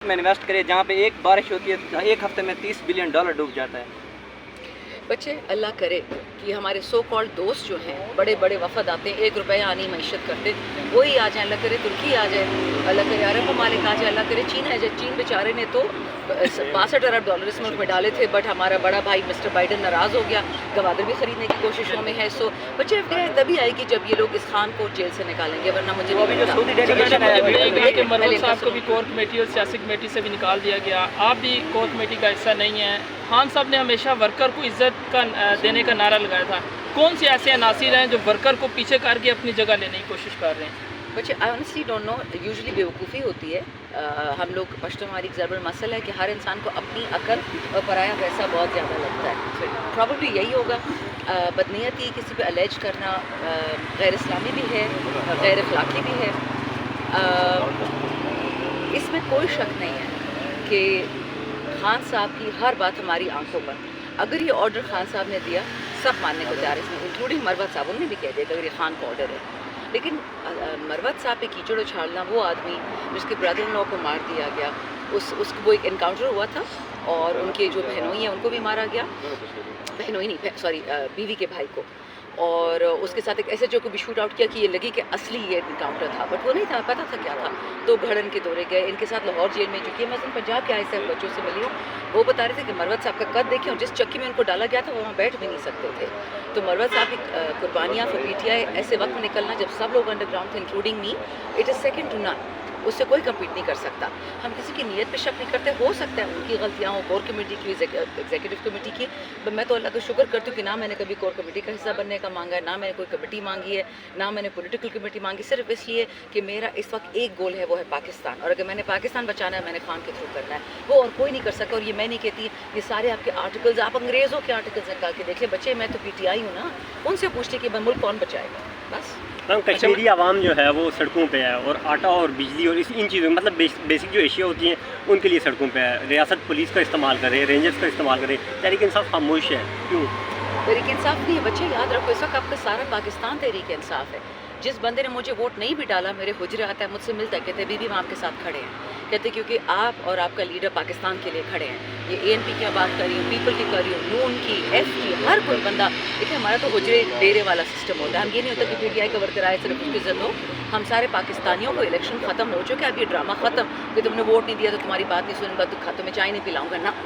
میں انویسٹ کرے جہاں پہ ایک بارش ہوتی ہے ایک ہفتے میں $30 بلین ڈوب جاتا ہے. بچے اللہ کرے کہ ہمارے سو کالڈ دوست جو ہیں بڑے بڑے وفد آتے ہیں 1 روپیہ آنی معیشت کرتے وہی آ جائیں. اللہ کرے ترکی آ جائے, اللہ کرے عرب ممالک آ جائے, اللہ کرے چین آ جائے. چین بیچارے نے تو $62 ارب اس ملک میں ڈالے تھے, بٹ ہمارا بڑا بھائی مسٹر بائیڈن ناراض ہو گیا, گوادر بھی خریدنے کی کوششوں میں ہے. سو بچے تبھی آئے گی جب یہ لوگ اس خان کو جیل سے نکالیں گے, ورنہ مجھے مروت صاحب کو بھی کور کمیٹی اور سیاسی کمیٹی سے بھی نکال دیا گیا, آپ بھی کور کمیٹی کا حصہ نہیں ہیں. خان صاحب نے ہمیشہ ورکر کو عزت کا دینے کا نعرہ لگایا تھا. کون سے ایسے عناصر ہیں جو ورکر کو پیچھے کر کے اپنی جگہ لینے کی کوشش کر رہے ہیں؟ بچے I honestly don't know, usually بیوقوفی ہوتی ہے. ہم لوگ پشتو ہماری ضرب المثل ہے کہ ہر انسان کو اپنی عقل اور پرایا پیسہ بہت زیادہ لگتا ہے. پرابیبلی یہی ہوگا. بدنیتی کسی پہ الیج کرنا غیر اسلامی بھی ہے, غیر اخلاقی بھی ہے. اس میں کوئی شک نہیں ہے کہ خان صاحب کی ہر بات ہماری آنکھوں پر. اگر یہ آرڈر خان صاحب نے دیا سب ماننے کو تیار ہے, اس میں انکلوڈنگ مروت صاحب, انہوں نے بھی کہہ دیا کہ اگر یہ خان کا آرڈر ہے. لیکن مروت صاحب پہ کیچڑ اچھالنا, وہ آدمی جس کے برادر ان لوگوں کو مار دیا گیا, اس کو وہ ایک انکاؤنٹر ہوا تھا اور ان کے جو بہنوئی ہیں ان کو بھی مارا گیا, بہنوئی نہیں سوری بیوی کے بھائی کو, اور اس کے ساتھ ایک ایسے جو کو بھی شوٹ آؤٹ کیا کہ یہ لگی کہ اصلی یہ انکاؤنٹر تھا, بٹ وہ نہیں تھا, پتہ تھا کیا تھا. تو گھڑن کے دورے گئے, ان کے ساتھ لاہور جیل میں چکی ہے. میں پنجاب کے آئے سے بچوں سے ملی ہوں, وہ بتا رہے تھے کہ مروت صاحب کا قد دیکھیں اور جس چکی میں ان کو ڈالا گیا تھا وہ وہاں بیٹھ بھی نہیں سکتے تھے. تو مروت صاحب کی قربانیاں فور پی ٹی آئی ایسے وقت میں نکلنا جب سب لوگ انڈر گراؤنڈ تھے including me, it is second to none. اس سے کوئی کمپیٹ نہیں کر سکتا. ہم کسی کی نیت پہ شک نہیں کرتے, ہو سکتا ہے ان کی غلطیاں ہوں, کور کمیٹی کی, ایگزیکٹو کمیٹی کی. میں تو اللہ کا شکر کرتی ہوں کہ نہ میں نے کبھی کور کمیٹی کا حصہ بننے کا مانگا ہے, نہ میں نے کوئی کمیٹی مانگی ہے, نہ میں نے پولیٹیکل کمیٹی مانگی, صرف اس لیے کہ میرا اس وقت ایک گول ہے, وہ ہے پاکستان. اور اگر میں نے پاکستان بچانا ہے میں نے خان کے تھرو کرنا ہے, وہ اور کوئی نہیں کر سکتا. اور یہ میں نہیں کہتی, یہ سارے آپ کے آرٹیکلز, آپ انگریزوں کے آرٹیکلز نکال کے دیکھ لیں. بچے میں تو پی ٹی آئی ہوں نا, ان سے پوچھتے کہ ملک کون بچائے گا. بس کشمیری عوام جو ہے وہ سڑکوں پہ ہے, اور آٹا اور بجلی اور ان چیزوں مطلب بیسک جو اشیاء ہوتی ہیں ان کے لیے سڑکوں پہ ہے. ریاست پولیس کا استعمال کرے, رینجرز کا استعمال کرے, تحریک انصاف خاموش ہے. کیوں تحریک انصاف نہیں ہے؟ بچے یاد رکھو, اس وقت آپ کا سارا پاکستان تحریک انصاف ہے. جس بندے نے مجھے ووٹ نہیں بھی ڈالا, میرے حجرے آتا ہے, مجھ سے ملتا ہے, کہتے ہیں بیوی ہم آپ کے ساتھ کھڑے ہیں. کہتے کیونکہ آپ اور آپ کا لیڈر پاکستان کے لیے کھڑے ہیں. یہ اے این پی کی بات کر رہی ہوں, پیپل کی کر رہی ہوں, نون کی, ایف کی, ہر کوئی بندہ. دیکھیں ہمارا تو حجرے ڈیرے والا سسٹم ہوتا ہے. ہم یہ نہیں ہوتا کہ پی ٹی آئی کا ورکر آئے صرف اس کی عزت ہو. ہم سارے پاکستانیوں کو الیکشن ختم ہو چکے, اب یہ ڈرامہ ختم کہ تم نے ووٹ نہیں دیا تو تمہاری بات نہیں سنوں گا, تو تمہیں چائے نہیں پلاؤں گا. نہ,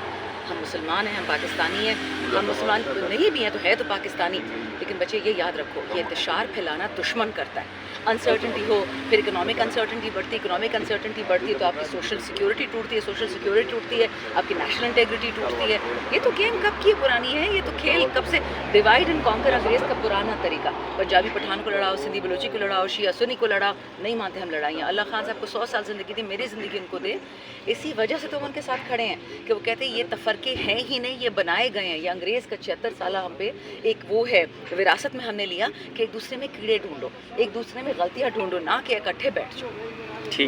ہم مسلمان ہیں, ہم پاکستانی ہیں. ہم مسلمان نہیں بھی ہیں تو ہے تو پاکستانی. لیکن بچے یہ یاد رکھو, یہ انتشار پھیلانا دشمن کرتا ہے. انسرٹنٹی ہو, پھر اکنامک انسرٹنٹی بڑھتی, اکنامک انسرٹنٹی بڑھتی ہے تو آپ کی سوشل سیکورٹی ٹوٹتی ہے, سوشل سیکورٹی ٹوٹتی ہے, آپ کی نیشنل انٹیگریٹی ٹوٹتی ہے. یہ تو گیم کب کی پرانی ہے, یہ تو کھیل کب سے ڈیوائڈ اینڈ کانکر انگریز کا پرانا طریقہ. پنجابی پٹھان کو لڑاؤ, سندھی بلوچی کو لڑاؤ, شیعہ سنی کو لڑاؤ, نہیں مانتے ہم لڑائیاں. اللہ خان صاحب کو 100 سال زندگی دی, میری زندگی ان کو دے. اسی وجہ سے تو ہم ان کے ساتھ کھڑے ہیں کہ وہ کہتے ہیں یہ تفرقے ہیں ہی نہیں, یہ بنائے گئے ہیں. یہ انگریز کا 76 سالہ ہم پہ ایک وہ ہے وراثت میں ہم نے لیا کہ ایک دوسرے میں کیڑے ڈھونڈو, ایک دوسرے میں غلطیاں ڈھونڈو, نہ کہ اکٹھے بیٹھ جاؤ.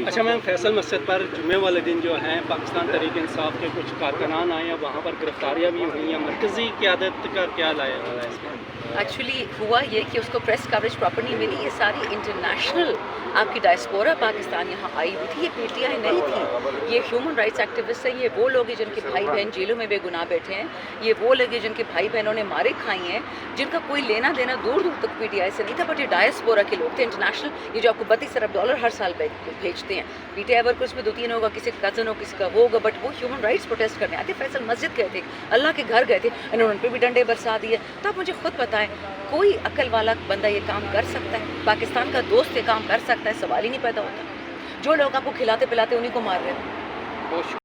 اچھا میم, فیصل مسجد پر جمعے والے دن جو ہیں پاکستان تحریک انصاف کے کچھ کارکنان آئے ہیں, وہاں پر گرفتاریاں بھی ہوئی ہیں. مرکزی قیادت کا کیا لایا ہوا ہے اس میں؟ ایکچولی ہوا یہ کہ اس کو پریس کوریج پراپر نہیں ملی. یہ ساری انٹرنیشنل آپ کی ڈائسپورا پاکستان یہاں آئی ہوئی تھی, یہ پی ٹی آئی نہیں تھی. یہ ہیومن رائٹس ایکٹیوسٹ ہیں, یہ وہ لوگ ہیں جن کے بھائی بہن جیلوں میں بے گناہ بیٹھے ہیں, یہ وہ لوگ ہیں جن کے بھائی بہنوں نے مارے کھائی ہیں, جن کا کوئی لینا دینا دور دور تک پی ٹی آئی سے نہیں تھا. بٹ یہ ڈائسپورا کے لوگ تھے انٹرنیشنل, یہ جو آپ کو $32 ارب ہر سال بھیجتے ہیں. پی ٹی آئی ورکرس میں 2-3 ہوگا, کسی کا کزن ہو, کسی کا وہ ہوگا, بٹ وہ ہیومن رائٹس پروٹیسٹ کرنے آتے. فیصل مسجد گئے تھے, اللہ کے گھر گئے تھے, انہوں نے ان پہ بھی ڈنڈے برسا دیے. تو آپ مجھے خود بتائیں, کوئی عقل والا بندہ یہ کام کر سکتا ہے؟ پاکستان کا دوست یہ کام کر سکتا ہے؟ سوال ہی نہیں پیدا ہوتا. جو لوگ آپ کو کھلاتے پلاتے انہیں کو مار رہے ہیں.